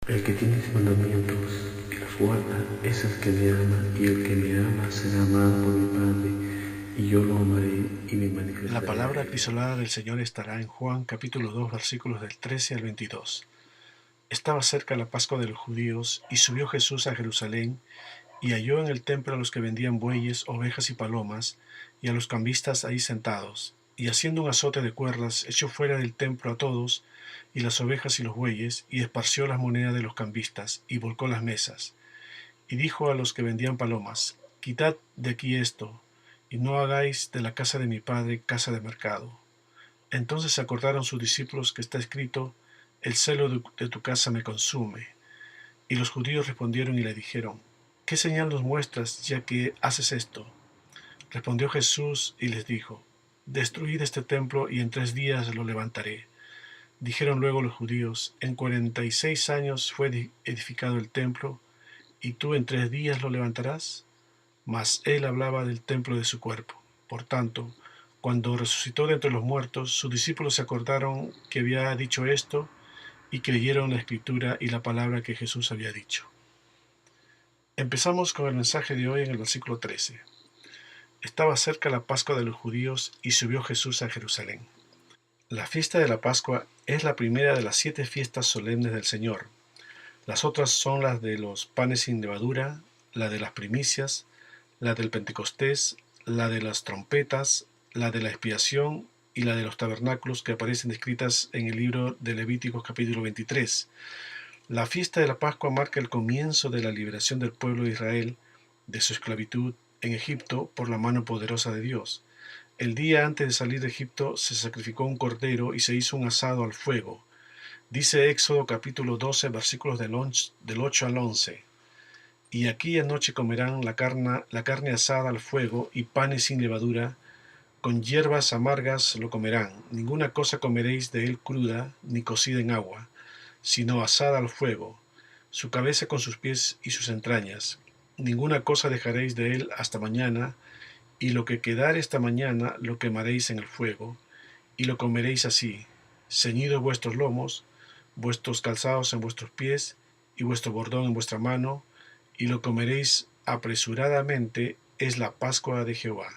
El que tiene mis mandamientos y los guarda, ese es el que me ama, y el que me ama será amado por mi Padre, y yo lo amaré y me La manifestaré a palabra él. acrisolada del Señor estará en Juan capítulo 2 versículos del 13 al 22. Estaba cerca la Pascua de los judíos, y subió Jesús a Jerusalén, y halló en el templo a los que vendían bueyes, ovejas y palomas, y a los cambistas ahí sentados. Y haciendo un azote de cuerdas, echó fuera del templo a todos, y las ovejas y los bueyes, y esparció las monedas de los cambistas, y volcó las mesas. Y dijo a los que vendían palomas: Quitad de aquí esto, y no hagáis de la casa de mi padre casa de mercado. Entonces se acordaron sus discípulos que está escrito: El celo de tu casa me consume. Y los judíos respondieron y le dijeron: ¿Qué señal nos muestras, ya que haces esto? Respondió Jesús y les dijo: Destruid este templo, y en 3 días lo levantaré. Dijeron luego los judíos: En 46 años fue edificado el templo, ¿y tú en 3 días lo levantarás? Mas él hablaba del templo de su cuerpo. Por tanto, cuando resucitó de entre los muertos, sus discípulos se acordaron que había dicho esto, y creyeron la escritura y la palabra que Jesús había dicho. Empezamos con el mensaje de hoy en el versículo 13. Estaba cerca la Pascua de los judíos, y subió Jesús a Jerusalén. La fiesta de la Pascua es la primera de las 7 fiestas solemnes del Señor. Las otras son las de los panes sin levadura, la de las primicias, la del Pentecostés, la de las trompetas, la de la expiación y la de los tabernáculos, que aparecen descritas en el libro de Levíticos capítulo 23. La fiesta de la Pascua marca el comienzo de la liberación del pueblo de Israel de su esclavitud en Egipto por la mano poderosa de Dios. El día antes de salir de Egipto se sacrificó un cordero y se hizo un asado al fuego. Dice Éxodo capítulo 12 versículos del 8 al 11. Y aquella noche comerán la carne asada al fuego y panes sin levadura, con hierbas amargas lo comerán. Ninguna cosa comeréis de él cruda, ni cocida en agua, sino asada al fuego, su cabeza con sus pies y sus entrañas. Ninguna cosa dejaréis de él hasta mañana, y lo que quedare esta mañana lo quemaréis en el fuego, y lo comeréis así: ceñidos vuestros lomos, vuestros calzados en vuestros pies, y vuestro bordón en vuestra mano, y lo comeréis apresuradamente. Es la Pascua de Jehová.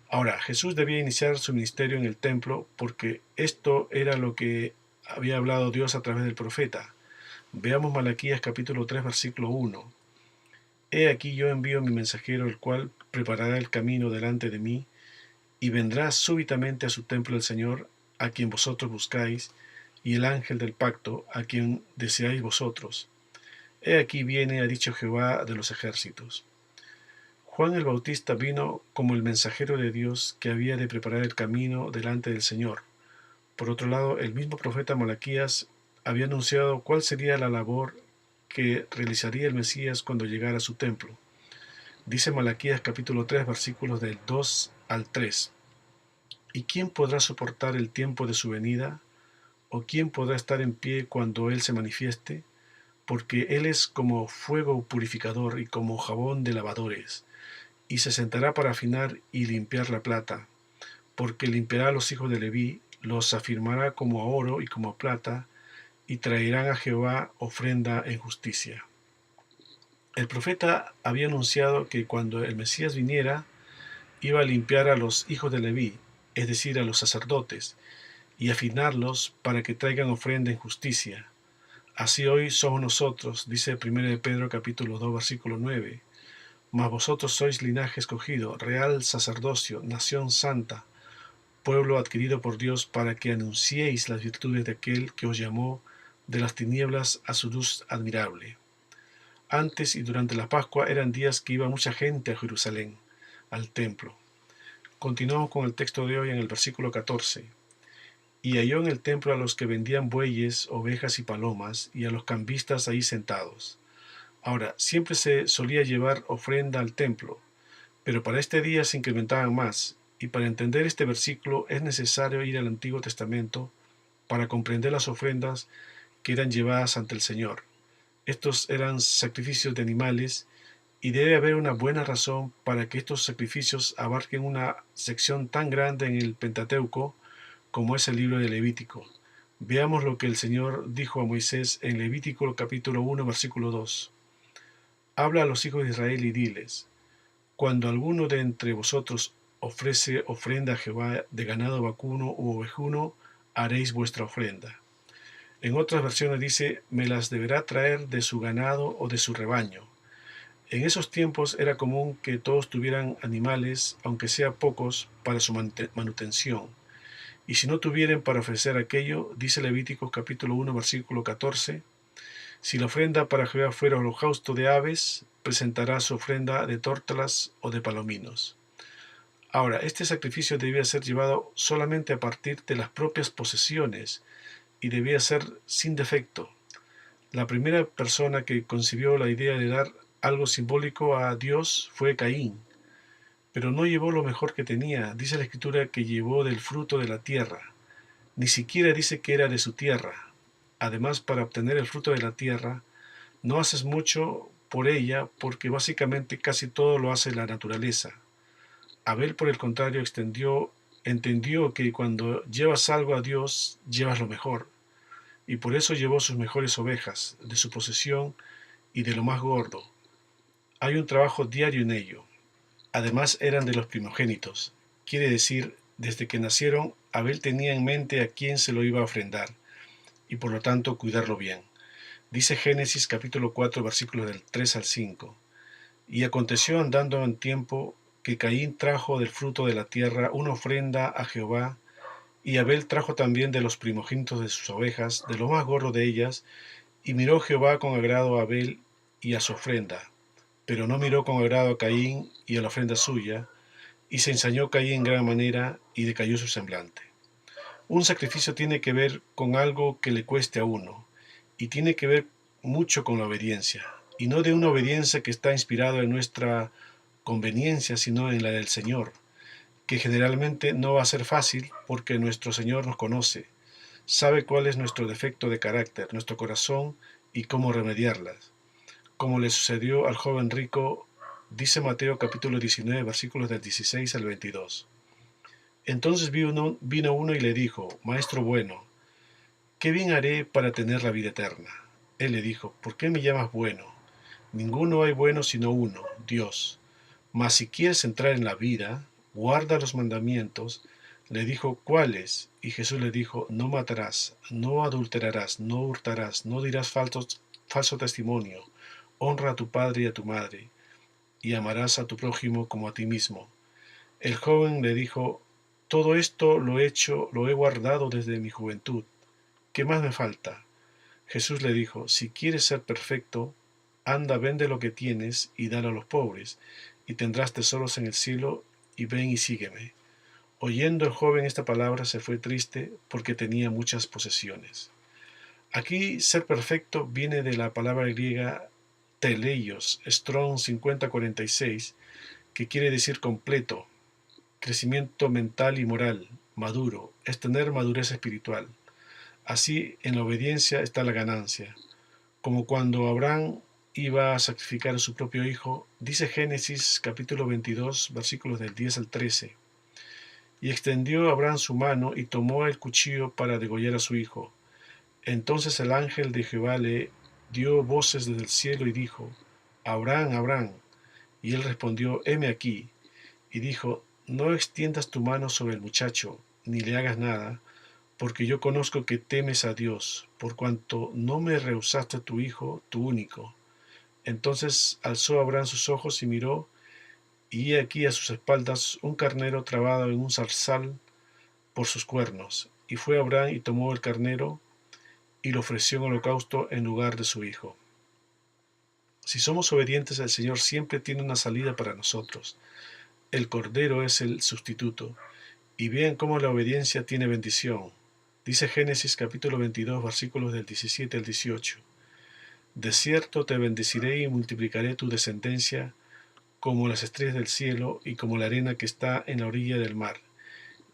Ahora, Jesús debía iniciar su ministerio en el templo, porque esto era lo que había hablado Dios a través del profeta. Veamos Malaquías capítulo 3 versículo 1. He aquí yo envío mi mensajero, el cual preparará el camino delante de mí, y vendrá súbitamente a su templo el Señor, a quien vosotros buscáis, y el ángel del pacto, a quien deseáis vosotros. He aquí viene, ha dicho Jehová de los ejércitos. Juan el Bautista vino como el mensajero de Dios que había de preparar el camino delante del Señor. Por otro lado, el mismo profeta Malaquías había anunciado cuál sería la labor que realizaría el Mesías cuando llegara a su templo. Dice Malaquías capítulo 3 versículos del 2 al 3. ¿Y quién podrá soportar el tiempo de su venida? ¿O quién podrá estar en pie cuando Él se manifieste? Porque Él es como fuego purificador y como jabón de lavadores, y se sentará para afinar y limpiar la plata, porque limpiará a los hijos de Leví, los afirmará como a oro y como a plata, y traerán a Jehová ofrenda en justicia. El profeta había anunciado que cuando el Mesías viniera, iba a limpiar a los hijos de Leví, es decir, a los sacerdotes, y afinarlos para que traigan ofrenda en justicia. Así hoy somos nosotros, dice 1 de Pedro capítulo 2 versículo 9. Mas vosotros sois linaje escogido, real sacerdocio, nación santa, pueblo adquirido por Dios, para que anunciéis las virtudes de aquel que os llamó de las tinieblas a su luz admirable. Antes y durante la Pascua eran días que iba mucha gente a Jerusalén, al templo. Continuamos con el texto de hoy en el versículo 14. Y halló en el templo a los que vendían bueyes, ovejas y palomas, y a los cambistas ahí sentados. Ahora, siempre se solía llevar ofrenda al templo, pero para este día se incrementaban más, y para entender este versículo es necesario ir al Antiguo Testamento para comprender las ofrendas que eran llevadas ante el Señor. Estos eran sacrificios de animales, y debe haber una buena razón para que estos sacrificios abarquen una sección tan grande en el Pentateuco como es el libro de Levítico. Veamos lo que el Señor dijo a Moisés en Levítico capítulo 1, versículo 2. Habla a los hijos de Israel y diles: cuando alguno de entre vosotros ofrece ofrenda a Jehová de ganado vacuno u ovejuno, haréis vuestra ofrenda. En otras versiones dice: me las deberá traer de su ganado o de su rebaño. En esos tiempos era común que todos tuvieran animales, aunque sea pocos, para su manutención. Y si no tuvieren para ofrecer aquello, dice Levíticos capítulo 1, versículo 14, si la ofrenda para Jehová fuera holocausto de aves, presentará su ofrenda de tórtolas o de palominos. Ahora, este sacrificio debía ser llevado solamente a partir de las propias posesiones y debía ser sin defecto. La primera persona que concibió la idea de dar algo simbólico a Dios fue Caín, pero no llevó lo mejor que tenía. Dice la Escritura que llevó del fruto de la tierra. Ni siquiera dice que era de su tierra. Además, para obtener el fruto de la tierra, no haces mucho por ella porque básicamente casi todo lo hace la naturaleza. Abel, por el contrario, entendió que cuando llevas algo a Dios, llevas lo mejor, y por eso llevó sus mejores ovejas, de su posesión y de lo más gordo. Hay un trabajo diario en ello. Además eran de los primogénitos. Quiere decir, desde que nacieron, Abel tenía en mente a quién se lo iba a ofrendar, y por lo tanto cuidarlo bien. Dice Génesis capítulo 4, versículos del 3 al 5. Y aconteció andando en tiempo que Caín trajo del fruto de la tierra una ofrenda a Jehová, y Abel trajo también de los primogénitos de sus ovejas, de lo más gordo de ellas, y miró Jehová con agrado a Abel y a su ofrenda, pero no miró con agrado a Caín y a la ofrenda suya, y se ensañó Caín en gran manera, y decayó su semblante. Un sacrificio tiene que ver con algo que le cueste a uno, y tiene que ver mucho con la obediencia, y no de una obediencia que está inspirada en nuestra conveniencia, sino en la del Señor, que generalmente no va a ser fácil porque nuestro Señor nos conoce, sabe cuál es nuestro defecto de carácter, nuestro corazón y cómo remediarlas. Como le sucedió al joven rico, dice Mateo capítulo 19, versículos del 16 al 22. Entonces vino uno y le dijo: Maestro bueno, ¿qué bien haré para tener la vida eterna? Él le dijo: ¿por qué me llamas bueno? Ninguno hay bueno sino uno, Dios. Mas si quieres entrar en la vida, guarda los mandamientos. Le dijo: ¿cuáles? Y Jesús le dijo: no matarás, no adulterarás, no hurtarás, no dirás falso testimonio, honra a tu padre y a tu madre, y amarás a tu prójimo como a ti mismo. El joven le dijo: todo esto lo he guardado desde mi juventud. ¿Qué más me falta? Jesús le dijo: si quieres ser perfecto, anda, vende lo que tienes y dalo a los pobres, y tendrás tesoros en el cielo, y ven y sígueme. Oyendo el joven esta palabra se fue triste porque tenía muchas posesiones. Aquí ser perfecto viene de la palabra griega teleios, Strong 5046, que quiere decir completo, crecimiento mental y moral, maduro, es tener madurez espiritual. Así, en la obediencia está la ganancia. Como cuando Abraham iba a sacrificar a su propio hijo, dice Génesis capítulo 22, versículos del 10 al 13. Y extendió Abraham su mano y tomó el cuchillo para degollar a su hijo. Entonces el ángel de Jehová le dio voces desde el cielo y dijo: Abraham, Abraham. Y él respondió: heme aquí. Y dijo: no extiendas tu mano sobre el muchacho, ni le hagas nada, porque yo conozco que temes a Dios, por cuanto no me rehusaste a tu hijo, tu único. Entonces alzó Abraham sus ojos y miró, y he aquí a sus espaldas un carnero trabado en un zarzal por sus cuernos. Y fue Abraham y tomó el carnero y lo ofreció en holocausto en lugar de su hijo. Si somos obedientes, el Señor siempre tiene una salida para nosotros. El cordero es el sustituto. Y vean cómo la obediencia tiene bendición. Dice Génesis capítulo 22, versículos del 17 al 18. De cierto te bendeciré y multiplicaré tu descendencia como las estrellas del cielo y como la arena que está en la orilla del mar.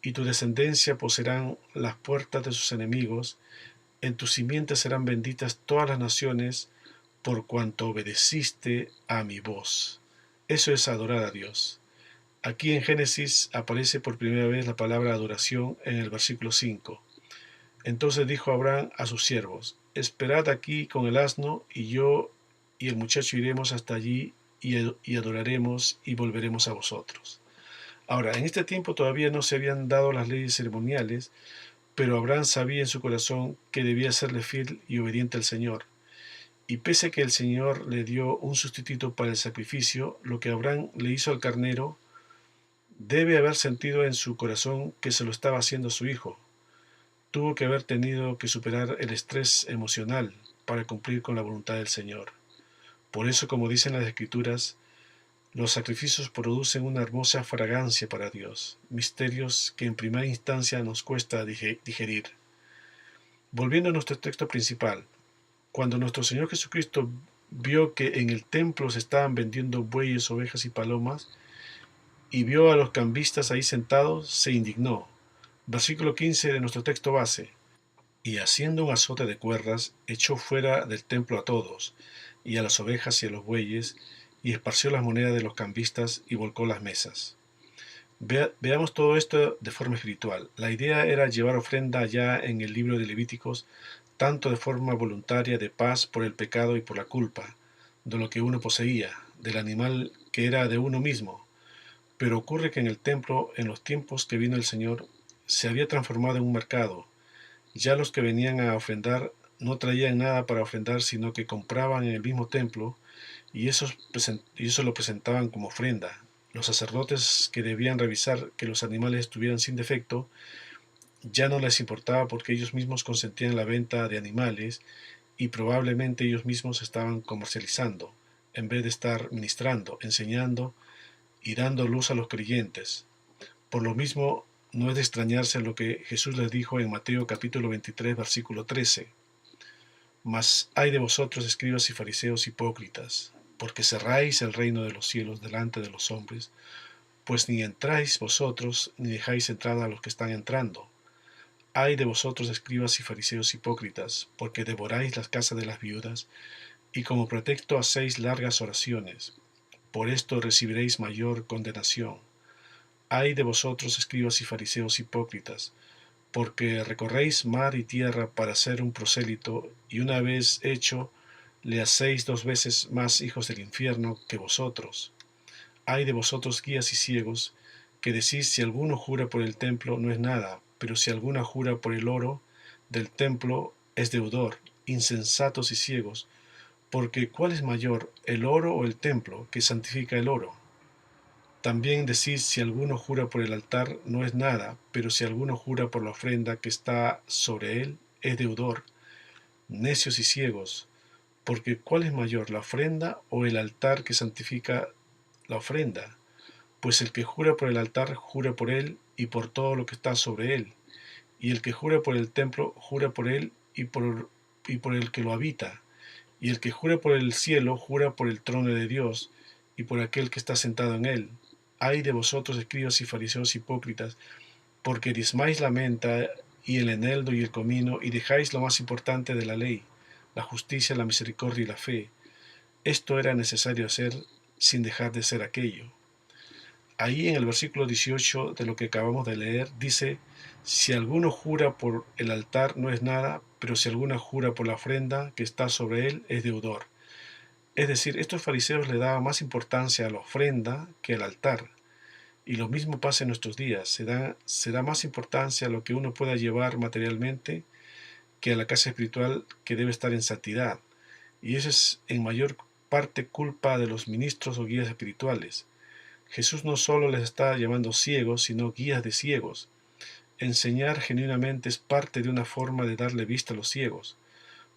Y tu descendencia poseerán las puertas de sus enemigos. En tu simiente serán benditas todas las naciones, por cuanto obedeciste a mi voz. Eso es adorar a Dios. Aquí en Génesis aparece por primera vez la palabra adoración en el versículo 5. Entonces dijo Abraham a sus siervos: Esperad aquí con el asno, y yo y el muchacho iremos hasta allí y adoraremos y volveremos a vosotros. Ahora, en este tiempo todavía no se habían dado las leyes ceremoniales, pero Abraham sabía en su corazón que debía serle fiel y obediente al Señor. Y pese a que el Señor le dio un sustituto para el sacrificio, lo que Abraham le hizo al carnero, debe haber sentido en su corazón que se lo estaba haciendo a su hijo. Tuvo que haber tenido que superar el estrés emocional para cumplir con la voluntad del Señor. Por eso, como dicen las Escrituras, los sacrificios producen una hermosa fragancia para Dios, misterios que en primera instancia nos cuesta digerir. Volviendo a nuestro texto principal, cuando nuestro Señor Jesucristo vio que en el templo se estaban vendiendo bueyes, ovejas y palomas, y vio a los cambistas ahí sentados, se indignó. Versículo 15 de nuestro texto base. Y haciendo un azote de cuerdas, echó fuera del templo a todos, y a las ovejas y a los bueyes, y esparció las monedas de los cambistas y volcó las mesas. Veamos todo esto de forma espiritual. La idea era llevar ofrenda allá en el libro de Levíticos, tanto de forma voluntaria de paz por el pecado y por la culpa, de lo que uno poseía, del animal que era de uno mismo. Pero ocurre que en el templo, en los tiempos que vino el Señor, se había transformado en un mercado. Ya los que venían a ofrendar no traían nada para ofrendar, sino que compraban en el mismo templo y eso lo presentaban como ofrenda. Los sacerdotes, que debían revisar que los animales estuvieran sin defecto, ya no les importaba porque ellos mismos consentían la venta de animales y probablemente ellos mismos estaban comercializando, en vez de estar ministrando, enseñando y dando luz a los creyentes. Por lo mismo, no es de extrañarse lo que Jesús les dijo en Mateo capítulo 23, versículo 13. Mas hay de vosotros, escribas y fariseos hipócritas, porque cerráis el reino de los cielos delante de los hombres, pues ni entráis vosotros, ni dejáis entrada a los que están entrando. Ay de vosotros, escribas y fariseos hipócritas, porque devoráis las casas de las viudas, y como pretexto hacéis largas oraciones. Por esto recibiréis mayor condenación. Ay de vosotros, escribas y fariseos hipócritas, porque recorréis mar y tierra para ser un prosélito, y una vez hecho, le hacéis 2 veces más hijos del infierno que vosotros. Ay de vosotros, guías y ciegos, que decís: si alguno jura por el templo, no es nada, pero si alguno jura por el oro del templo, es deudor. Insensatos y ciegos, porque ¿cuál es mayor, el oro o el templo, que santifica el oro? También decís: si alguno jura por el altar, no es nada, pero si alguno jura por la ofrenda que está sobre él, es deudor. Necios y ciegos, porque ¿cuál es mayor, la ofrenda o el altar que santifica la ofrenda? Pues el que jura por el altar, jura por él y por todo lo que está sobre él. Y el que jura por el templo, jura por él y por el que lo habita. Y el que jura por el cielo, jura por el trono de Dios y por aquel que está sentado en él. Ay de vosotros, escribas y fariseos hipócritas, porque diezmáis la menta y el eneldo y el comino, y dejáis lo más importante de la ley, la justicia, la misericordia y la fe. Esto era necesario hacer sin dejar de ser aquello. Ahí en el versículo 18 de lo que acabamos de leer dice: si alguno jura por el altar, no es nada, pero si alguno jura por la ofrenda que está sobre él, es deudor. Es decir, estos fariseos le daban más importancia a la ofrenda que al altar. Y lo mismo pasa en nuestros días. Se da más importancia a lo que uno pueda llevar materialmente que a la casa espiritual, que debe estar en santidad. Y eso es en mayor parte culpa de los ministros o guías espirituales. Jesús no solo les está llamando ciegos, sino guías de ciegos. Enseñar genuinamente es parte de una forma de darle vista a los ciegos.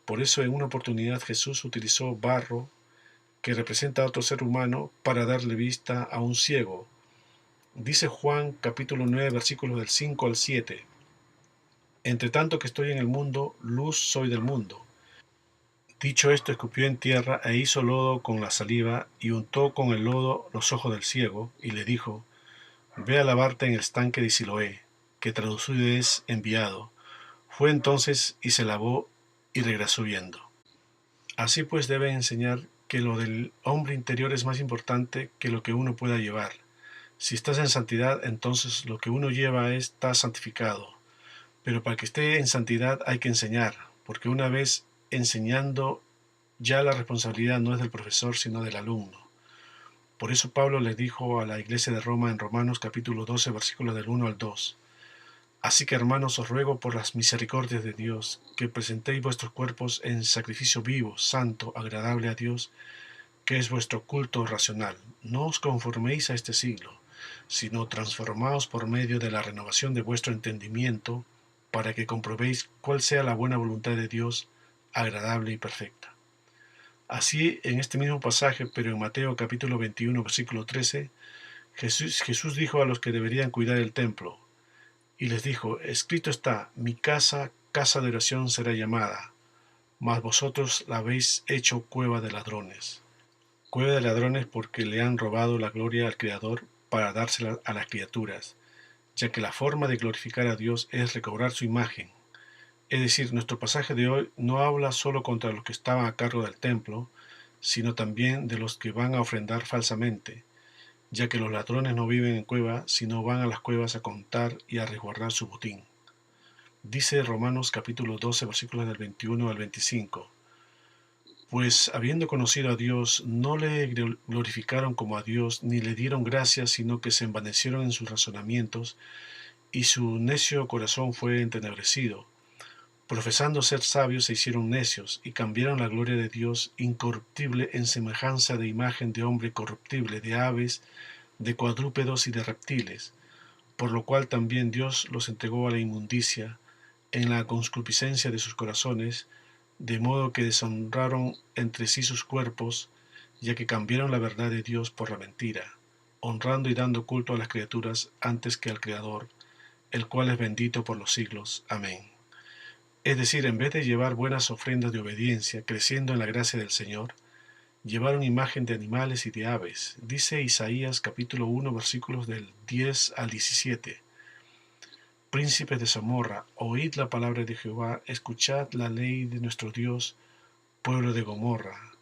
Por eso en una oportunidad Jesús utilizó barro, que representa a otro ser humano, para darle vista a un ciego. Dice Juan capítulo 9 versículos del 5 al 7. Entre tanto que estoy en el mundo, luz soy del mundo. Dicho esto, escupió en tierra e hizo lodo con la saliva y untó con el lodo los ojos del ciego y le dijo: ve a lavarte en el estanque de Siloé, que traducido es enviado. Fue entonces y se lavó y regresó viendo. Así pues debe enseñar que lo del hombre interior es más importante que lo que uno pueda llevar. Si estás en santidad, entonces lo que uno lleva está santificado. Pero para que esté en santidad hay que enseñar, porque una vez enseñando ya la responsabilidad no es del profesor sino del alumno. Por eso Pablo le dijo a la iglesia de Roma en Romanos capítulo 12 versículos del 1 al 2: Así que, hermanos, os ruego por las misericordias de Dios, que presentéis vuestros cuerpos en sacrificio vivo, santo, agradable a Dios, que es vuestro culto racional. No os conforméis a este siglo, sino transformaos por medio de la renovación de vuestro entendimiento, para que comprobéis cuál sea la buena voluntad de Dios, agradable y perfecta. Así, en este mismo pasaje, pero en Mateo capítulo 21, versículo 13, Jesús dijo a los que deberían cuidar el templo, y les dijo: escrito está, mi casa, casa de oración será llamada, mas vosotros la habéis hecho cueva de ladrones. Cueva de ladrones porque le han robado la gloria al Creador para dársela a las criaturas, ya que la forma de glorificar a Dios es recobrar su imagen. Es decir, nuestro pasaje de hoy no habla solo contra los que estaban a cargo del templo, sino también de los que van a ofrendar falsamente, ya que los ladrones no viven en cuevas, sino van a las cuevas a contar y a resguardar su botín. Dice Romanos capítulo 12, versículos del 21 al 25: Pues habiendo conocido a Dios, no le glorificaron como a Dios, ni le dieron gracias, sino que se envanecieron en sus razonamientos, y su necio corazón fue entenebrecido. Profesando ser sabios, se hicieron necios, y cambiaron la gloria de Dios incorruptible en semejanza de imagen de hombre corruptible, de aves, de cuadrúpedos y de reptiles, por lo cual también Dios los entregó a la inmundicia en la concupiscencia de sus corazones, de modo que deshonraron entre sí sus cuerpos, ya que cambiaron la verdad de Dios por la mentira, honrando y dando culto a las criaturas antes que al Creador, el cual es bendito por los siglos. Amén. Es decir, en vez de llevar buenas ofrendas de obediencia, creciendo en la gracia del Señor, llevaron imagen de animales y de aves. Dice Isaías capítulo 1 versículos del 10 al 17: Príncipes de Zamorra, oíd la palabra de Jehová, escuchad la ley de nuestro Dios, pueblo de Gomorra.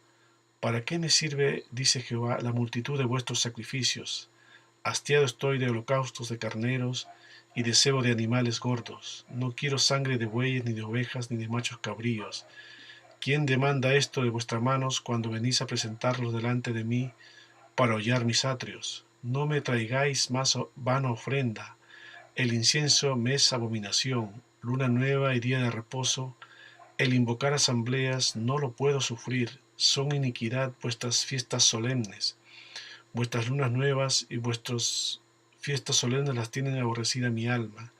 ¿Para qué me sirve, dice Jehová, la multitud de vuestros sacrificios? Hastiado estoy de holocaustos de carneros y de cebo de animales gordos. No quiero sangre de bueyes, ni de ovejas, ni de machos cabríos. ¿Quién demanda esto de vuestras manos cuando venís a presentarlos delante de mí para hollar mis atrios? No me traigáis más vana ofrenda. El incienso me es abominación, luna nueva y día de reposo. El invocar asambleas no lo puedo sufrir. Son iniquidad vuestras fiestas solemnes. Vuestras lunas nuevas y vuestras fiestas solemnes las tienen aborrecida mi alma.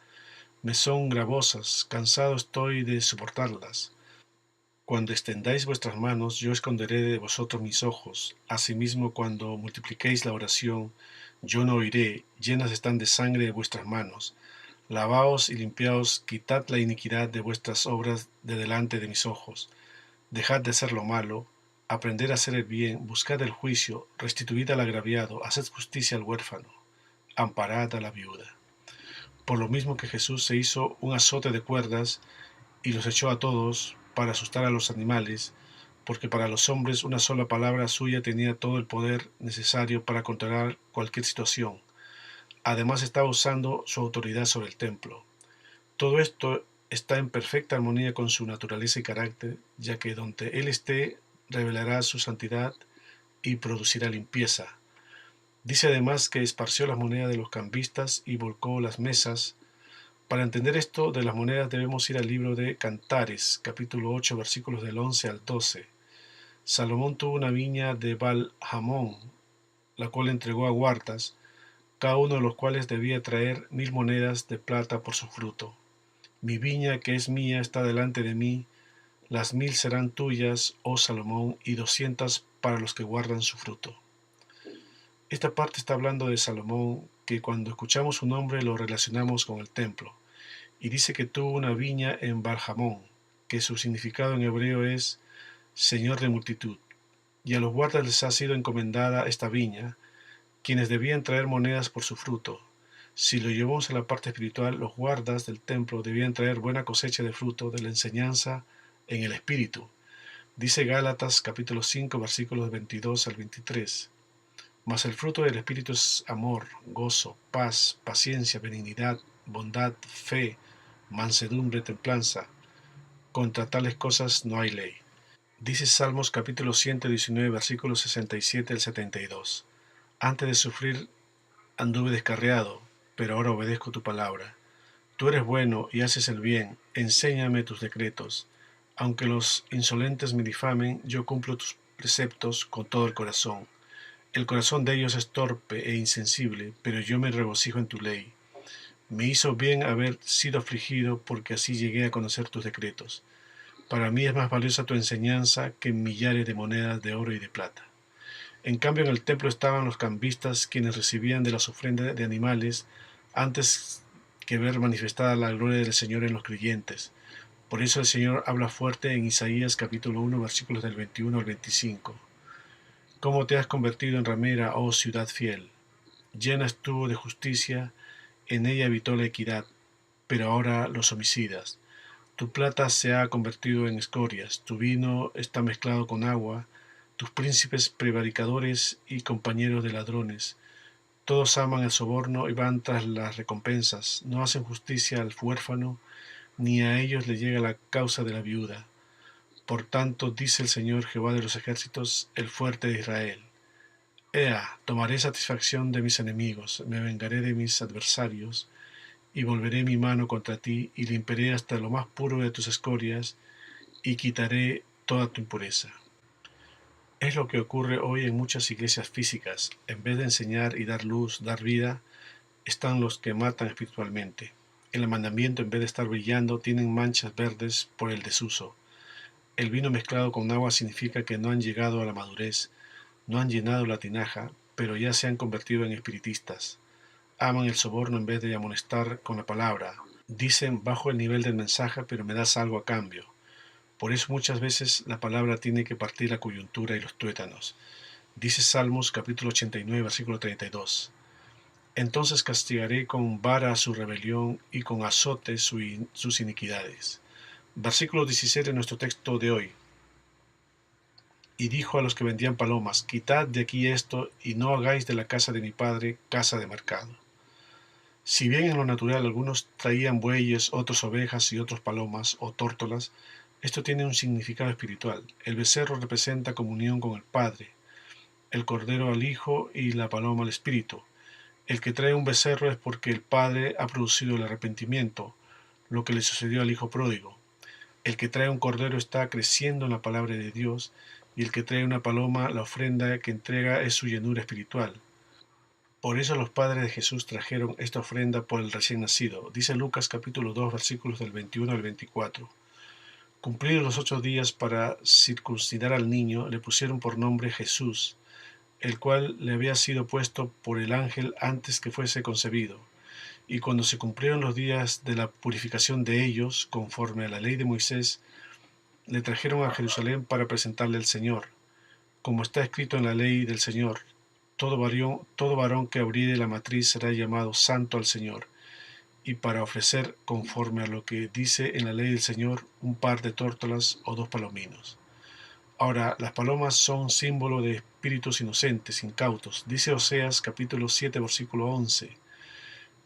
Me son gravosas, cansado estoy de soportarlas. Cuando extendáis vuestras manos, yo esconderé de vosotros mis ojos. Asimismo, cuando multipliquéis la oración, yo no oiré. Llenas están de sangre de vuestras manos. Lavaos y limpiaos, quitad la iniquidad de vuestras obras de delante de mis ojos. Dejad de hacer lo malo, aprended a hacer el bien, buscad el juicio, restituid al agraviado, haced justicia al huérfano, amparad a la viuda. Por lo mismo que Jesús se hizo un azote de cuerdas y los echó a todos para asustar a los animales, porque para los hombres una sola palabra suya tenía todo el poder necesario para controlar cualquier situación. Además estaba usando su autoridad sobre el templo. Todo esto está en perfecta armonía con su naturaleza y carácter, ya que donde Él esté revelará su santidad y producirá limpieza. Dice además que esparció las monedas de los cambistas y volcó las mesas. Para entender esto de las monedas debemos ir al libro de Cantares, capítulo 8, versículos del 11 al 12. Salomón tuvo una viña de Baal-Hamón, la cual entregó a guardas, cada uno de los cuales debía traer 1000 monedas de plata por su fruto. Mi viña, que es mía, está delante de mí. Las 1000 serán tuyas, oh Salomón, y 200 para los que guardan su fruto. Esta parte está hablando de Salomón, que cuando escuchamos su nombre lo relacionamos con el templo, y dice que tuvo una viña en Baal-Hamón, que su significado en hebreo es Señor de multitud, y a los guardas les ha sido encomendada esta viña, quienes debían traer monedas por su fruto. Si lo llevamos a la parte espiritual, los guardas del templo debían traer buena cosecha de fruto de la enseñanza en el Espíritu. Dice Gálatas capítulo 5 versículos 22 al 23. Mas el fruto del Espíritu es amor, gozo, paz, paciencia, benignidad, bondad, fe, mansedumbre, templanza. Contra tales cosas no hay ley. Dice Salmos capítulo 119, versículos 67 al 72. Antes de sufrir anduve descarriado, pero ahora obedezco tu palabra. Tú eres bueno y haces el bien, enséñame tus decretos. Aunque los insolentes me difamen, yo cumplo tus preceptos con todo el corazón. El corazón de ellos es torpe e insensible, pero yo me regocijo en tu ley. Me hizo bien haber sido afligido, porque así llegué a conocer tus decretos. Para mí es más valiosa tu enseñanza que millares de monedas de oro y de plata. En cambio, en el templo estaban los cambistas, quienes recibían de las ofrendas de animales antes que ver manifestada la gloria del Señor en los creyentes. Por eso el Señor habla fuerte en Isaías capítulo 1, versículos del 21 al 25. ¿Cómo te has convertido en ramera, oh ciudad fiel? Llena estuvo de justicia, en ella habitó la equidad, pero ahora los homicidas. Tu plata se ha convertido en escorias, tu vino está mezclado con agua, tus príncipes prevaricadores y compañeros de ladrones. Todos aman el soborno y van tras las recompensas, no hacen justicia al huérfano, ni a ellos le llega la causa de la viuda. Por tanto, dice el Señor Jehová de los ejércitos, el fuerte de Israel: Ea, tomaré satisfacción de mis enemigos, me vengaré de mis adversarios, y volveré mi mano contra ti, y limpiaré hasta lo más puro de tus escorias, y quitaré toda tu impureza. Es lo que ocurre hoy en muchas iglesias físicas. En vez de enseñar y dar luz, dar vida, están los que matan espiritualmente. En el mandamiento, en vez de estar brillando, tienen manchas verdes por el desuso. El vino mezclado con agua significa que no han llegado a la madurez, no han llenado la tinaja, pero ya se han convertido en espiritistas. Aman el soborno en vez de amonestar con la palabra. Dicen: bajo el nivel del mensaje, pero me das algo a cambio. Por eso muchas veces la palabra tiene que partir la coyuntura y los tuétanos. Dice Salmos capítulo 89, versículo 32. Entonces castigaré con vara su rebelión y con azote sus iniquidades. Versículo 17 de nuestro texto de hoy. Y dijo a los que vendían palomas: quitad de aquí esto, y no hagáis de la casa de mi padre casa de mercado. Si bien en lo natural algunos traían bueyes, otros ovejas y otros palomas o tórtolas, esto tiene un significado espiritual. El becerro representa comunión con el Padre, el cordero al Hijo y la paloma al Espíritu. El que trae un becerro es porque el Padre ha producido el arrepentimiento, lo que le sucedió al Hijo pródigo. El que trae un cordero está creciendo en la palabra de Dios, y el que trae una paloma, la ofrenda que entrega es su llenura espiritual. Por eso los padres de Jesús trajeron esta ofrenda por el recién nacido. Dice Lucas capítulo 2, versículos del 21 al 24. Cumplidos los 8 días para circuncidar al niño, le pusieron por nombre Jesús, el cual le había sido puesto por el ángel antes que fuese concebido. Y cuando se cumplieron los días de la purificación de ellos, conforme a la ley de Moisés, le trajeron a Jerusalén para presentarle al Señor. Como está escrito en la ley del Señor: todo varón que abriere la matriz será llamado santo al Señor. Y para ofrecer, conforme a lo que dice en la ley del Señor, un par de tórtolas o 2 palominos. Ahora, las palomas son símbolo de espíritus inocentes, incautos. Dice Oseas capítulo 7, versículo 11.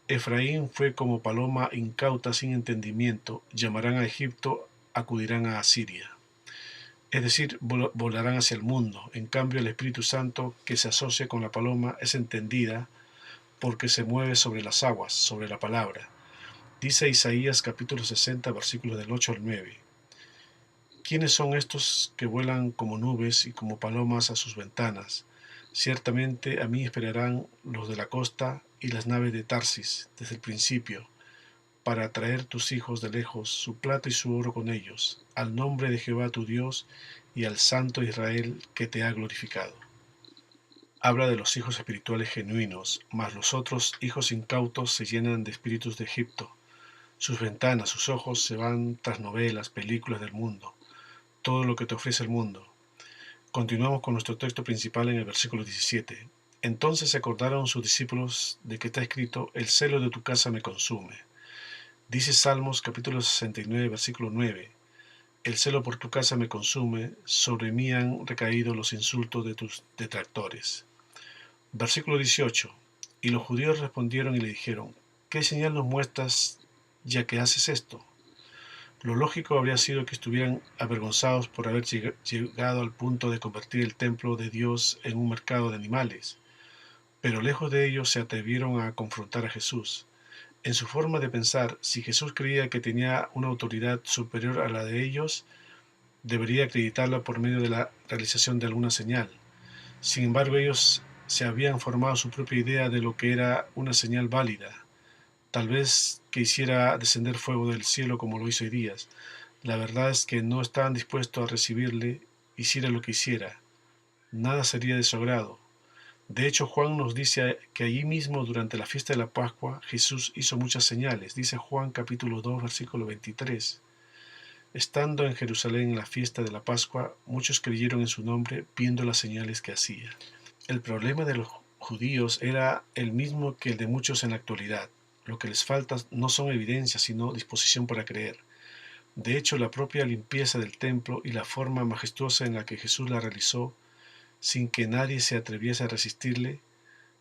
Efraín fue como paloma incauta sin entendimiento, llamarán a Egipto, acudirán a Asiria. Es decir, volarán hacia el mundo. En cambio, el Espíritu Santo, que se asocia con la paloma, es entendida porque se mueve sobre las aguas, sobre la palabra. Dice Isaías capítulo 60, versículos del 8 al 9. ¿Quiénes son estos que vuelan como nubes y como palomas a sus ventanas? Ciertamente a mí esperarán los de la costa y las naves de Tarsis desde el principio, para traer tus hijos de lejos, su plata y su oro con ellos, al nombre de Jehová tu Dios y al Santo Israel que te ha glorificado. Habla de los hijos espirituales genuinos, mas los otros hijos incautos se llenan de espíritus de Egipto. Sus ventanas, sus ojos se van tras novelas, películas del mundo, todo lo que te ofrece el mundo. Continuamos con nuestro texto principal en el versículo 17. Entonces se acordaron sus discípulos de que está escrito: el celo de tu casa me consume. Dice Salmos capítulo 69, versículo 9. El celo por tu casa me consume, sobre mí han recaído los insultos de tus detractores. Versículo 18. Y los judíos respondieron y le dijeron: ¿qué señal nos muestras ya que haces esto? Lo lógico habría sido que estuvieran avergonzados por haber llegado al punto de convertir el templo de Dios en un mercado de animales, pero lejos de ellos se atrevieron a confrontar a Jesús. En su forma de pensar, si Jesús creía que tenía una autoridad superior a la de ellos, debería acreditarla por medio de la realización de alguna señal. Sin embargo, ellos se habían formado su propia idea de lo que era una señal válida, tal vez que hiciera descender fuego del cielo como lo hizo Elías. La verdad es que no estaban dispuestos a recibirle, hiciera lo que hiciera. Nada sería de su agrado. De hecho, Juan nos dice que allí mismo, durante la fiesta de la Pascua, Jesús hizo muchas señales. Dice Juan capítulo 2, versículo 23. Estando en Jerusalén en la fiesta de la Pascua, muchos creyeron en su nombre, viendo las señales que hacía. El problema de los judíos era el mismo que el de muchos en la actualidad. Lo que les falta no son evidencias, sino disposición para creer. De hecho, la propia limpieza del templo y la forma majestuosa en la que Jesús la realizó, sin que nadie se atreviese a resistirle,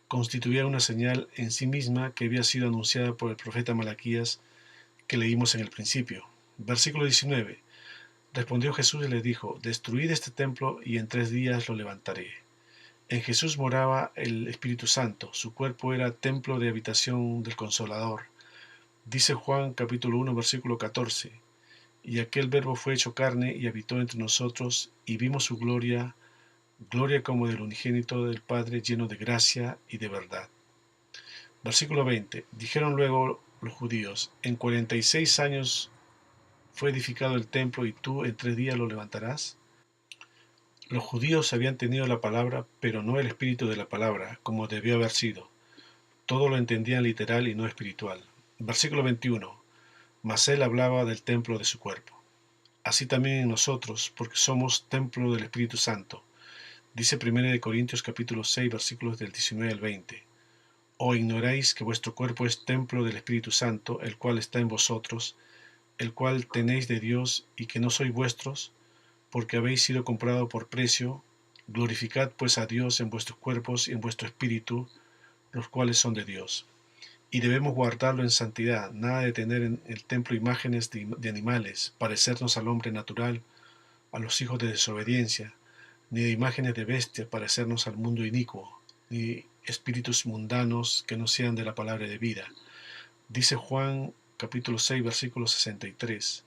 constituía una señal en sí misma que había sido anunciada por el profeta Malaquías que leímos en el principio. Versículo 19. Respondió Jesús y les dijo: Destruid este templo y en 3 días lo levantaré. En Jesús moraba el Espíritu Santo, su cuerpo era templo de habitación del Consolador. Dice Juan capítulo 1 versículo 14. Y aquel verbo fue hecho carne y habitó entre nosotros, y vimos su gloria, gloria como del unigénito del Padre, lleno de gracia y de verdad. Versículo 20. Dijeron luego los judíos: En 46 años fue edificado el templo, y tú en 3 días lo levantarás. Los judíos habían tenido la palabra, pero no el espíritu de la palabra, como debió haber sido. Todo lo entendían literal y no espiritual. Versículo 21. Mas él hablaba del templo de su cuerpo. Así también en nosotros, porque somos templo del Espíritu Santo. Dice 1 Corintios capítulo 6, versículos del 19 al 20. ¿O ignoráis que vuestro cuerpo es templo del Espíritu Santo, el cual está en vosotros, el cual tenéis de Dios, y que no sois vuestros, porque habéis sido comprado por precio? Glorificad pues a Dios en vuestros cuerpos y en vuestro espíritu, los cuales son de Dios. Y debemos guardarlo en santidad, nada de tener en el templo imágenes de animales, parecernos al hombre natural, a los hijos de desobediencia, ni de imágenes de bestias, parecernos al mundo inicuo, ni espíritus mundanos que no sean de la palabra de vida. Dice Juan capítulo 6 versículo 63.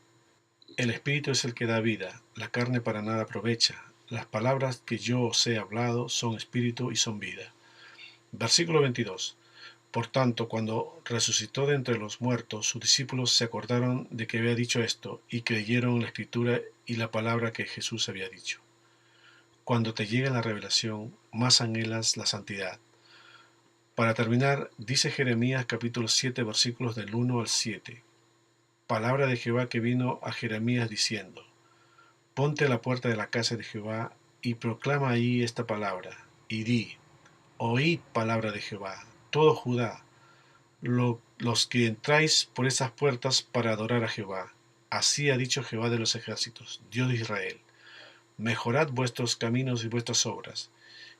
El espíritu es el que da vida, la carne para nada aprovecha. Las palabras que yo os he hablado son espíritu y son vida. Versículo 22. Por tanto, cuando resucitó de entre los muertos, sus discípulos se acordaron de que había dicho esto, y creyeron en la escritura y la palabra que Jesús había dicho. Cuando te llegue la revelación, más anhelas la santidad. Para terminar, dice Jeremías capítulo 7 versículos del 1 al 7. Palabra de Jehová que vino a Jeremías diciendo: Ponte a la puerta de la casa de Jehová y proclama ahí esta palabra, y di: Oíd palabra de Jehová, todo Judá, los que entráis por esas puertas para adorar a Jehová. Así ha dicho Jehová de los ejércitos, Dios de Israel: Mejorad vuestros caminos y vuestras obras,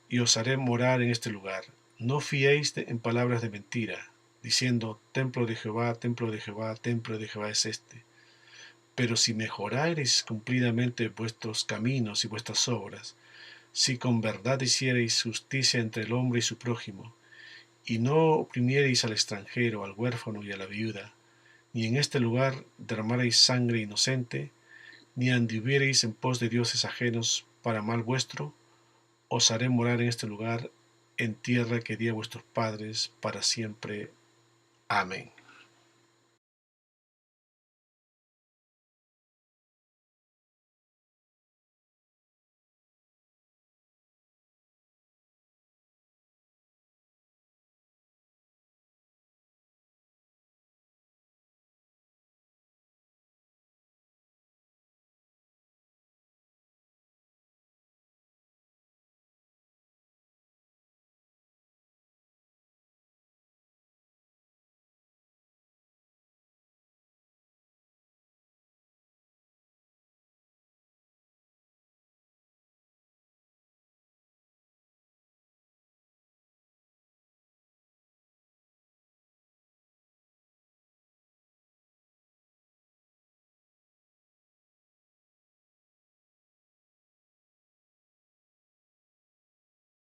y os haré morar en este lugar. No fiéis en palabras de mentira, diciendo: Templo de Jehová, templo de Jehová, templo de Jehová es este. Pero si mejorareis cumplidamente vuestros caminos y vuestras obras, si con verdad hiciereis justicia entre el hombre y su prójimo, y no oprimiereis al extranjero, al huérfano y a la viuda, ni en este lugar derramareis sangre inocente, ni anduviereis en pos de dioses ajenos para mal vuestro, os haré morar en este lugar, en tierra que di a vuestros padres para siempre. Amén.